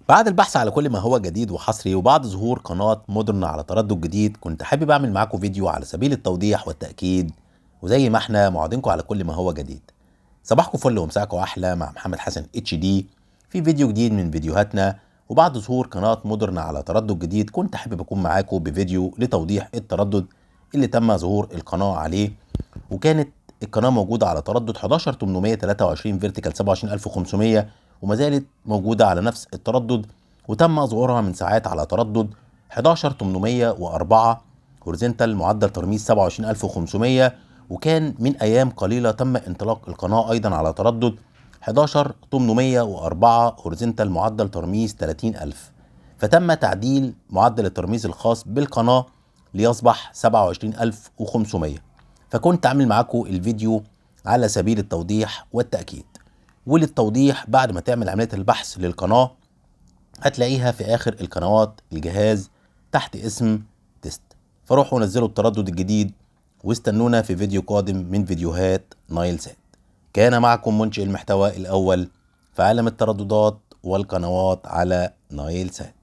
بعد البحث على كل ما هو جديد وحصري وبعد ظهور قناة مودرن على تردد جديد، كنت حابب اعمل معاكم فيديو على سبيل التوضيح والتأكيد، وزي ما احنا معودينكم على كل ما هو جديد. صباحكم فل ومساكم احلى مع محمد حسن اتش دي في فيديو جديد من فيديوهاتنا. وبعد ظهور قناة مودرن على تردد جديد، كنت حابب اكون معاكم بفيديو لتوضيح التردد اللي تم ظهور القناة عليه. وكانت القناة موجودة على تردد 11823 فيرتيكال 27500، وما زالت موجودة على نفس التردد. وتم ظهورها من ساعات على تردد 11804 هوريزونتال معدل ترميز 27500. وكان من ايام قليلة تم انطلاق القناة ايضا على تردد 11804 هوريزونتال معدل ترميز 30000. فتم تعديل معدل الترميز الخاص بالقناة ليصبح 27500. فكنت عامل معاكم الفيديو على سبيل التوضيح والتأكيد. وللتوضيح، بعد ما تعمل عملية البحث للقناة هتلاقيها في آخر القنوات الجهاز تحت اسم تيست. فروحوا نزلوا التردد الجديد واستنونا في فيديو قادم من فيديوهات نايل سات. كان معكم منشئ المحتوى الأول في عالم الترددات والقنوات على نايل سات.